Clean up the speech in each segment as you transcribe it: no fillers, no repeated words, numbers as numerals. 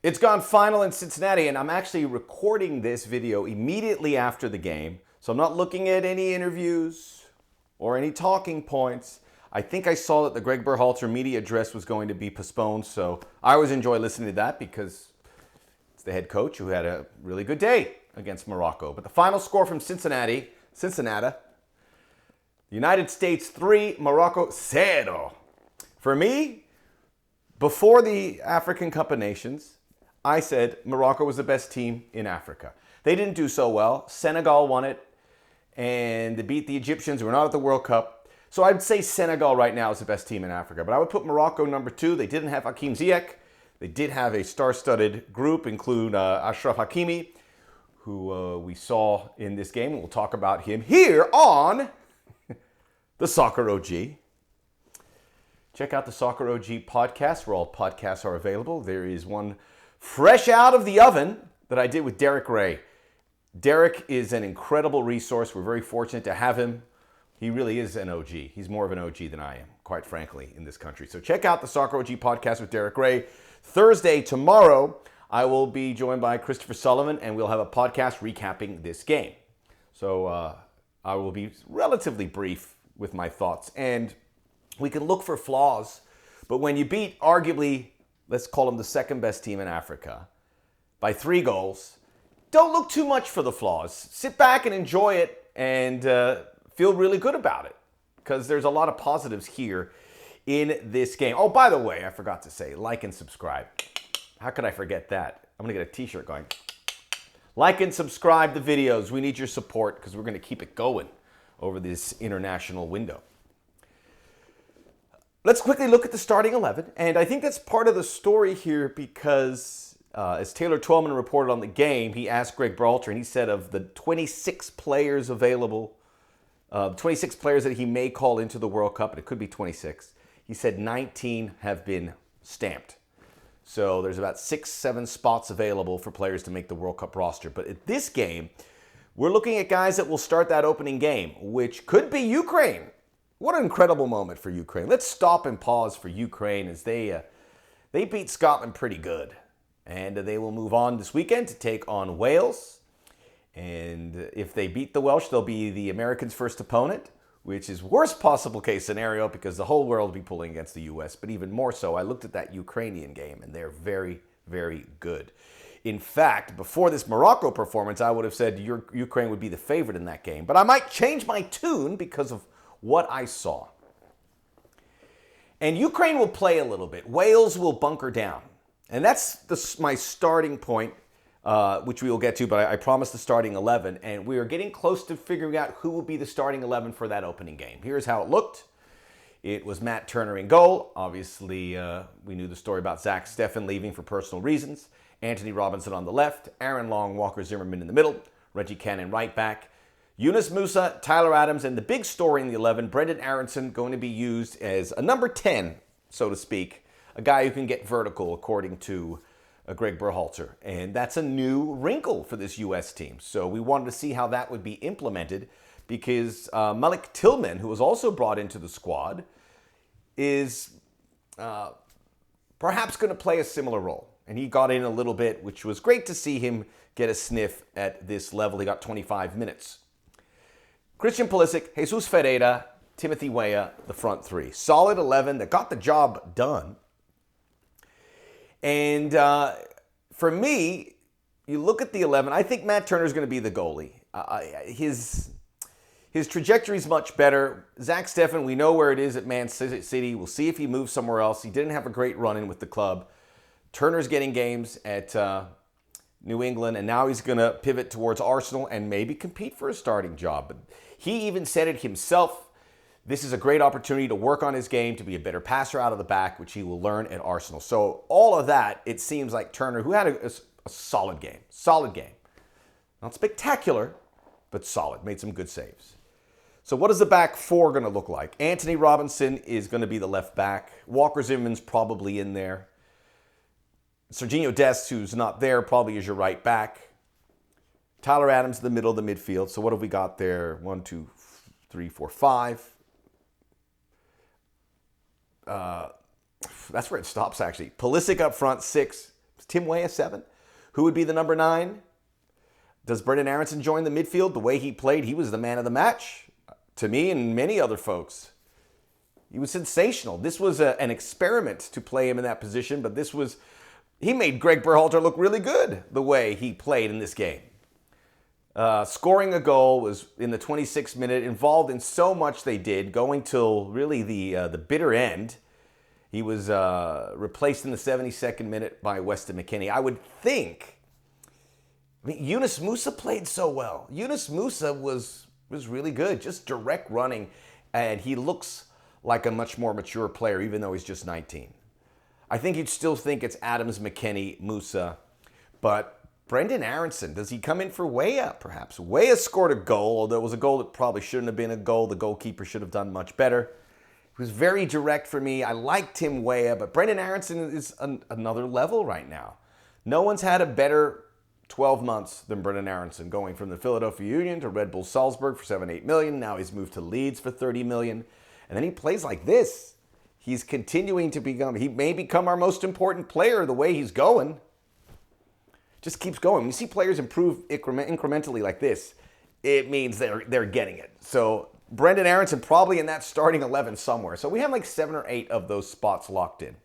It's gone final in Cincinnati, and I'm actually recording this video immediately after the game. So I'm not looking at any interviews or any talking points. I think I saw that the Greg Berhalter media address was going to be postponed, so I always enjoy listening to that because it's the head coach who had a really good day against Morocco. But the final score from Cincinnati, the United States 3, Morocco 0. For me, before the African Cup of Nations, I said Morocco was the best team in Africa. They didn't do so well. Senegal won it, and they beat the Egyptians. We're not at the World Cup. So I'd say Senegal right now is the best team in Africa. But I would put Morocco number 2. They didn't have Hakim Ziyech. They did have a star-studded group, include Achraf Hakimi, who we saw in this game. We'll talk about him here on the Soccer OG. Check out the Soccer OG podcast, where all podcasts are available. There is one fresh out of the oven that I did with Derek Ray. Derek is an incredible resource. We're very fortunate to have him. He really is an OG. He's more of an OG than I am, quite frankly, in this country. So check out the Soccer OG podcast with Derek Ray. Thursday, tomorrow, I will be joined by Christopher Sullivan, and we'll have a podcast recapping this game. So I will be relatively brief with my thoughts. And we can look for flaws, but when you beat arguably, let's call them the second best team in Africa, by 3 goals, don't look too much for the flaws. Sit back and enjoy it and feel really good about it, because there's a lot of positives here in this game. Oh, by the way, I forgot to say, like and subscribe. How could I forget that? I'm going to get a t-shirt going. Like and subscribe the videos. We need your support because we're going to keep it going over this international window. Let's quickly look at the starting 11, and I think that's part of the story here because, as Taylor Twellman reported on the game, he asked Greg Berhalter, and he said of the 26 players available, 26 players that he may call into the World Cup, and it could be 26, he said 19 have been stamped. So there's about 6-7 spots available for players to make the World Cup roster. But at this game, we're looking at guys that will start that opening game, which could be Ukraine. What an incredible moment for Ukraine. Let's stop and pause for Ukraine as they beat Scotland pretty good. And they will move on this weekend to take on Wales. And if they beat the Welsh, they'll be the Americans' first opponent, which is worst possible case scenario because the whole world will be pulling against the U.S. But even more so, I looked at that Ukrainian game, and they're very, very good. In fact, before this Morocco performance, I would have said Ukraine would be the favorite in that game. But I might change my tune because of what I saw. And Ukraine will play a little bit. Wales will bunker down. And that's my starting point, which we will get to, but I promised the starting 11. And we are getting close to figuring out who will be the starting 11 for that opening game. Here's how it looked. It was Matt Turner in goal. Obviously, we knew the story about Zach Steffen leaving for personal reasons. Anthony Robinson on the left. Aaron Long, Walker Zimmerman in the middle. Reggie Cannon right back. Yunus Musa, Tyler Adams, and the big story in the 11, Brendan Aronson, going to be used as a number 10, so to speak, a guy who can get vertical, according to Greg Berhalter. And that's a new wrinkle for this U.S. team. So we wanted to see how that would be implemented because Malik Tillman, who was also brought into the squad, is perhaps going to play a similar role. And he got in a little bit, which was great to see him get a sniff at this level. He got 25 minutes. Christian Pulisic, Jesus Ferreira, Timothy Weah, the front 3. Solid 11 that got the job done. And for me, you look at the 11, I think Matt Turner's going to be the goalie. His trajectory is much better. Zach Steffen, we know where it is at Man City. We'll see if he moves somewhere else. He didn't have a great run-in with the club. Turner's getting games at New England, and now he's going to pivot towards Arsenal and maybe compete for a starting job. But he even said it himself. This is a great opportunity to work on his game, to be a better passer out of the back, which he will learn at Arsenal. So all of that, it seems like Turner, who had a solid game. Not spectacular, but solid. Made some good saves. So what is the back 4 going to look like? Anthony Robinson is going to be the left back. Walker Zimmerman's probably in there. Serginho Dest, who's not there, probably is your right back. Tyler Adams in the middle of the midfield. So what have we got there? 1, 2, 3, 4, 5. That's where it stops, actually. Pulisic up front, 6. Is Tim Weah 7? Who would be the number 9? Does Brendan Aronson join the midfield? The way he played, he was the man of the match to me and many other folks. He was sensational. This was an experiment to play him in that position, but he made Greg Berhalter look really good the way he played in this game. Scoring a goal was in the 26th minute, involved in so much they did, going till really the bitter end. He was replaced in the 72nd minute by Weston McKennie. I would think, Yunus Musa played so well. Yunus Musa was really good, just direct running, and he looks like a much more mature player, even though he's just 19. I think you'd still think it's Adams, McKennie, Musa, but Brendan Aronson, does he come in for Weah, perhaps? Weah scored a goal, although it was a goal that probably shouldn't have been a goal. The goalkeeper should have done much better. He was very direct for me. I like Tim Weah, but Brendan Aronson is another level right now. No one's had a better 12 months than Brendan Aronson, going from the Philadelphia Union to Red Bull Salzburg for $7-8 million. Now he's moved to Leeds for $30 million. And then he plays like this. He's continuing to he may become our most important player the way he's going. Just keeps going. When you see players improve incrementally like this, it means they're getting it. So Brendan Aronson probably in that starting 11 somewhere. So we have like 7 or 8 of those spots locked in.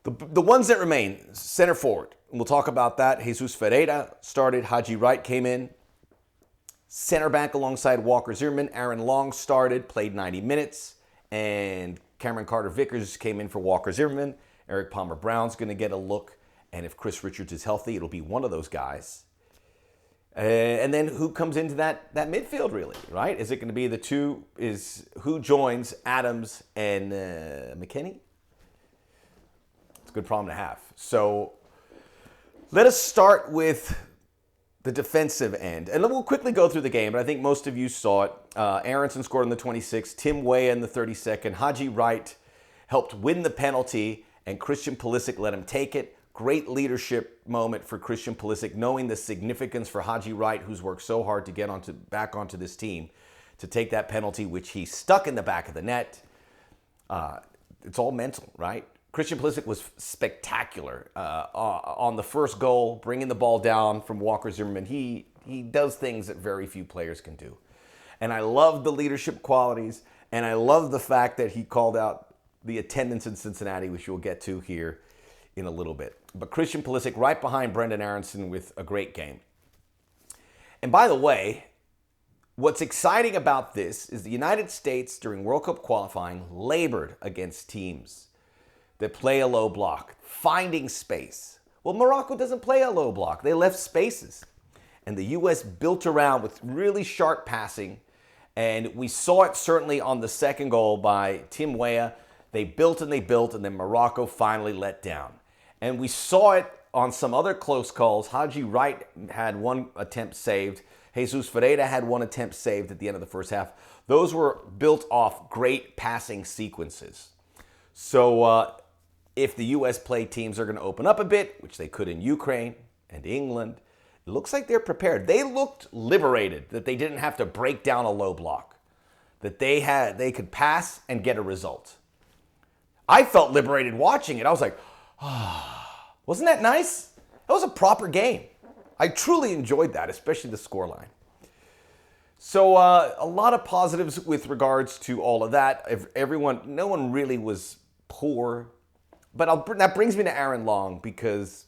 The ones that remain, center forward. And we'll talk about that. Jesus Ferreira started. Haji Wright came in. Center back alongside Walker Zimmerman. Aaron Long started, played 90 minutes. And Cameron Carter-Vickers came in for Walker Zimmerman. Eric Palmer-Brown's going to get a look. And if Chris Richards is healthy, it'll be one of those guys. And then who comes into that midfield, really, right? Is it going to be the two? Who joins Adams and McKennie? It's a good problem to have. So let us start with the defensive end. And we'll quickly go through the game, but I think most of you saw it. Aronson scored in the 26th, Tim Weah in the 32nd. Haji Wright helped win the penalty, and Christian Pulisic let him take it. Great leadership moment for Christian Pulisic, knowing the significance for Haji Wright, who's worked so hard to get back onto this team, to take that penalty, which he stuck in the back of the net. It's all mental, right? Christian Pulisic was spectacular on the first goal, bringing the ball down from Walker Zimmerman. He does things that very few players can do. And I love the leadership qualities, and I love the fact that he called out the attendance in Cincinnati, which we'll get to here in a little bit. But Christian Pulisic right behind Brendan Aronson with a great game. And by the way, what's exciting about this is the United States during World Cup qualifying labored against teams that play a low block, finding space. Well, Morocco doesn't play a low block. They left spaces. And the U.S. built around with really sharp passing. And we saw it certainly on the second goal by Tim Weah. They built, and then Morocco finally let down. And we saw it on some other close calls. Haji Wright had one attempt saved. Jesus Ferreira had one attempt saved at the end of the first half. Those were built off great passing sequences. So if the U.S. play teams are going to open up a bit, which they could in Ukraine and England, it looks like they're prepared. They looked liberated that they didn't have to break down a low block, that they could pass and get a result. I felt liberated watching it. I was like, wasn't that nice? That was a proper game. I truly enjoyed that, especially the scoreline. So a lot of positives with regards to all of that. No one really was poor. But that brings me to Aaron Long, because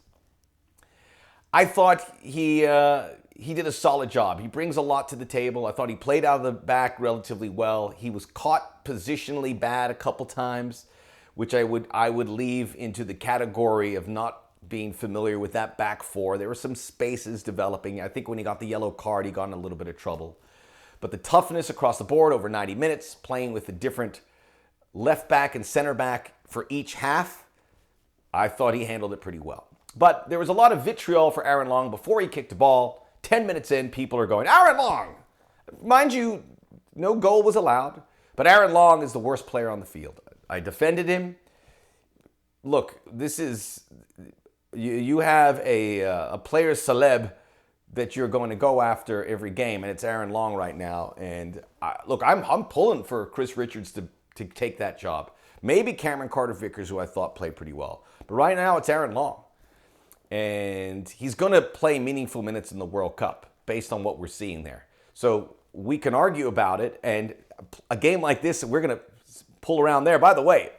I thought he did a solid job. He brings a lot to the table. I thought he played out of the back relatively well. He was caught positionally bad a couple times, which I would leave into the category of not being familiar with that back four. There were some spaces developing. I think when he got the yellow card, he got in a little bit of trouble. But the toughness across the board over 90 minutes, playing with a different left back and center back for each half, I thought he handled it pretty well. But there was a lot of vitriol for Aaron Long before he kicked the ball. 10 minutes in, people are going, Aaron Long! Mind you, no goal was allowed, but Aaron Long is the worst player on the field. I defended him. Look, this is, you have a player celeb that you're going to go after every game, and it's Aaron Long right now. And look, I'm pulling for Chris Richards to take that job. Maybe Cameron Carter-Vickers, who I thought played pretty well. But right now, it's Aaron Long. And he's going to play meaningful minutes in the World Cup based on what we're seeing there. So we can argue about it. And a game like this, we're going to pull around there. By the way,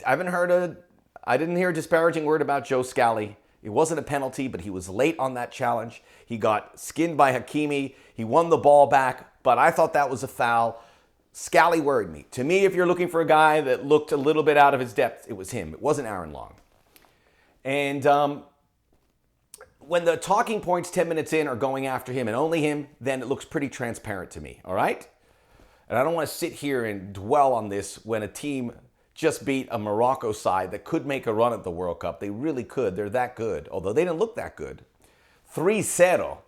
I didn't hear a disparaging word about Joe Scally. It wasn't a penalty, but he was late on that challenge. He got skinned by Hakimi. He won the ball back, but I thought that was a foul. Scally worried me. To me, if you're looking for a guy that looked a little bit out of his depth, it was him. It wasn't Aaron Long. And when the talking points 10 minutes in are going after him and only him, then it looks pretty transparent to me, all right? And I don't want to sit here and dwell on this when a team just beat a Morocco side that could make a run at the World Cup. They really could. They're that good, although they didn't look that good. 3-0,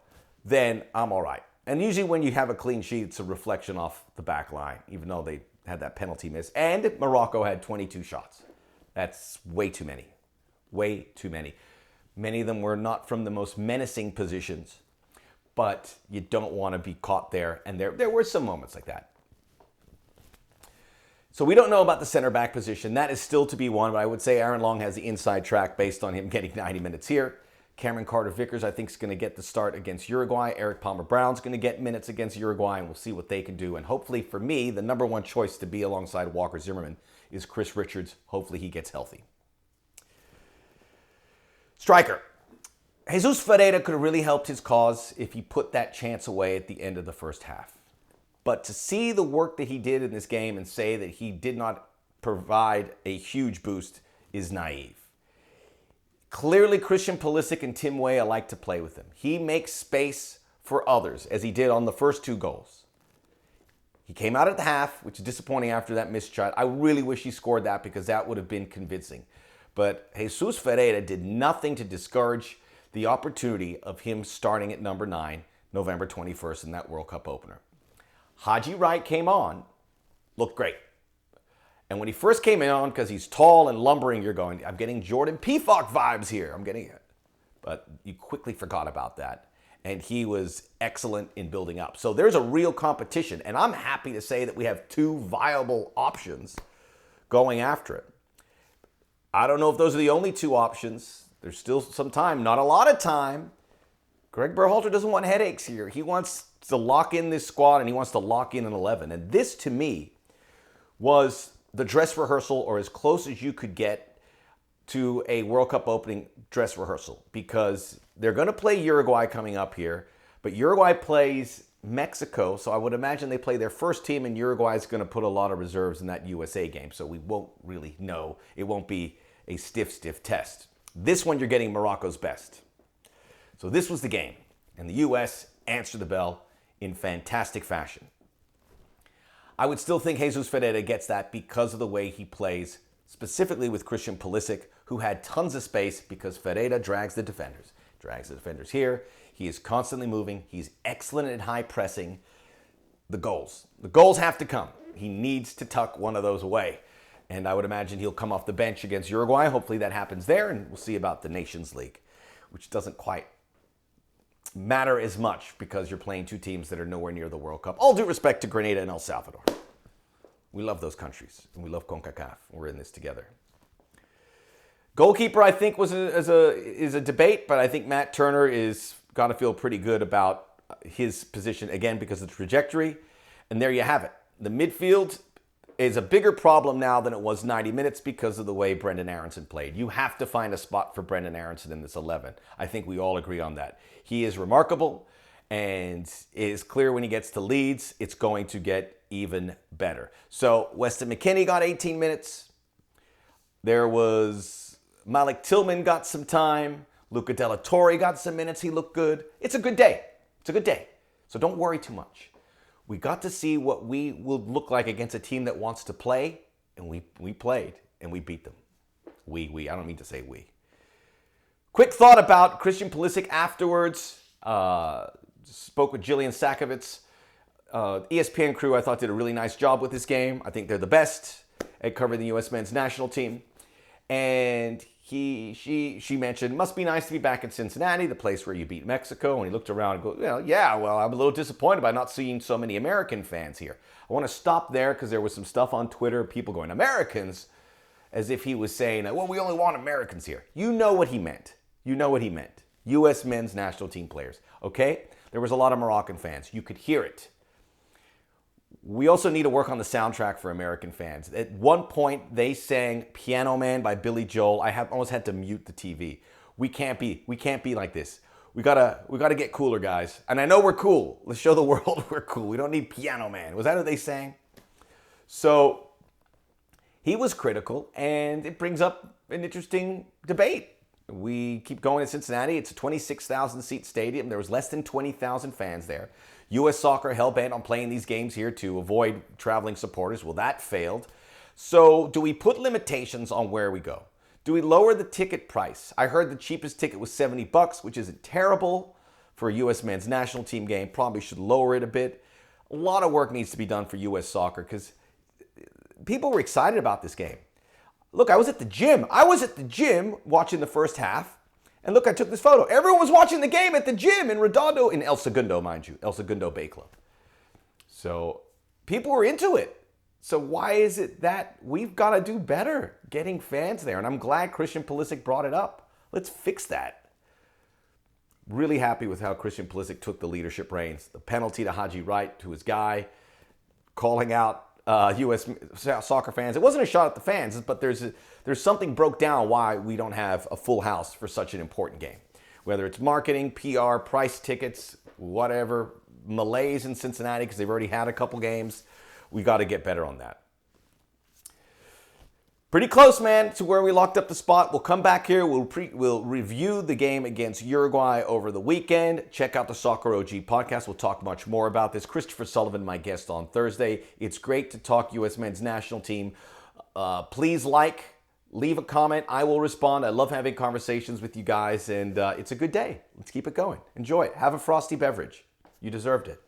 then I'm all right. And usually when you have a clean sheet, it's a reflection off the back line, even though they had that penalty miss. And Morocco had 22 shots. That's way too many. Way too many. Many of them were not from the most menacing positions, but you don't want to be caught there. And there were some moments like that. So we don't know about the center back position. That is still to be won, but I would say Aaron Long has the inside track based on him getting 90 minutes here. Cameron Carter-Vickers, I think, is going to get the start against Uruguay. Eric Palmer-Brown's going to get minutes against Uruguay, and we'll see what they can do. And hopefully, for me, the number one choice to be alongside Walker Zimmerman is Chris Richards. Hopefully, he gets healthy. Striker. Jesus Ferreira could have really helped his cause if he put that chance away at the end of the first half. But to see the work that he did in this game and say that he did not provide a huge boost is naive. Clearly, Christian Pulisic and Tim Weah like to play with him. He makes space for others, as he did on the first two goals. He came out at the half, which is disappointing after that missed shot. I really wish he scored that because that would have been convincing. But Jesus Ferreira did nothing to discourage the opportunity of him starting at number 9, November 21st in that World Cup opener. Haji Wright came on, looked great. And when he first came in on, because he's tall and lumbering, you're going, I'm getting Jordan Pefok vibes here. I'm getting it. But you quickly forgot about that. And he was excellent in building up. So there's a real competition. And I'm happy to say that we have two viable options going after it. I don't know if those are the only two options. There's still some time, not a lot of time. Greg Berhalter doesn't want headaches here. He wants to lock in this squad and he wants to lock in an 11. And this, to me, was the dress rehearsal, or as close as you could get to a World Cup opening dress rehearsal, because they're going to play Uruguay coming up here, but Uruguay plays Mexico, so I would imagine they play their first team, and Uruguay is going to put a lot of reserves in that USA game, so we won't really know. It won't be a stiff test. This one, you're getting Morocco's best. So this was the game, and the U.S. answered the bell in fantastic fashion. I would still think Jesus Ferreira gets that because of the way he plays, specifically with Christian Pulisic, who had tons of space because Ferreira drags the defenders. Drags the defenders here. He is constantly moving. He's excellent at high pressing. The goals. The goals have to come. He needs to tuck one of those away. And I would imagine he'll come off the bench against Uruguay. Hopefully that happens there, and we'll see about the Nations League, which doesn't quite matter as much because you're playing two teams that are nowhere near the World Cup. All due respect to Grenada and El Salvador. We love those countries, and we love CONCACAF. We're in this together. Goalkeeper, I think, is a debate, but I think Matt Turner is got to feel pretty good about his position, again, because of the trajectory. And there you have it. The midfield is a bigger problem now than it was 90 minutes because of the way Brendan Aronson played. You have to find a spot for Brendan Aronson in this 11. I think we all agree on that. He is remarkable, and it is clear when he gets to Leeds, it's going to get even better. So Weston McKennie got 18 minutes. There was Malik Tillman got some time. Luca Della Torre got some minutes. He looked good. It's a good day. It's a good day. So don't worry too much. We got to see what we will look like against a team that wants to play, and we played, and we beat them. I don't mean to say we. Quick thought about Christian Pulisic afterwards. Spoke with Jillian Sakovits. ESPN crew, I thought, did a really nice job with this game. I think they're the best at covering the U.S. men's national team. And she mentioned, must be nice to be back in Cincinnati, the place where you beat Mexico. And he looked around and goes, well, I'm a little disappointed by not seeing so many American fans here. I want to stop there because there was some stuff on Twitter, people going, Americans? as if he was saying, well, we only want Americans here. You know what he meant. You know what he meant. U.S. men's national team players, okay? There was a lot of Moroccan fans. You could hear it. We also need to work on the soundtrack for American fans. At one point, they sang Piano Man by Billy Joel. I almost had to mute the TV. We can't be like this. We gotta get cooler, guys. And I know we're cool. Let's show the world we're cool. We don't need Piano Man. Was that what they sang? So he was critical, and it brings up an interesting debate. We keep going in Cincinnati. It's a 26,000 seat stadium. There was less than 20,000 fans there. U.S. Soccer hell-bent on playing these games here to avoid traveling supporters. Well, that failed. So do we put limitations on where we go? Do we lower the ticket price? I heard the cheapest ticket was $70, which isn't terrible for a U.S. men's national team game. Probably should lower it a bit. A lot of work needs to be done for U.S. Soccer because people were excited about this game. Look, I was at the gym. Watching the first half. And look, I took this photo. Everyone was watching the game at the gym in Redondo, in El Segundo, mind you. El Segundo Bay Club. So people were into it. So why is it that we've got to do better getting fans there? And I'm glad Christian Pulisic brought it up. Let's fix that. Really happy with how Christian Pulisic took the leadership reins. The penalty to Haji Wright, to his guy, calling out U.S. soccer fans. It wasn't a shot at the fans, but there's something broke down why we don't have a full house for such an important game. Whether it's marketing, PR, price tickets, whatever, malaise in Cincinnati because they've already had a couple games. We got to get better on that. Pretty close, man, to where we locked up the spot. We'll come back here. We'll review the game against Uruguay over the weekend. Check out the Soccer OG podcast. We'll talk much more about this. Christopher Sullivan, my guest on Thursday. It's great to talk U.S. men's national team. Please leave a comment. I will respond. I love having conversations with you guys, and it's a good day. Let's keep it going. Enjoy it. Have a frosty beverage. You deserved it.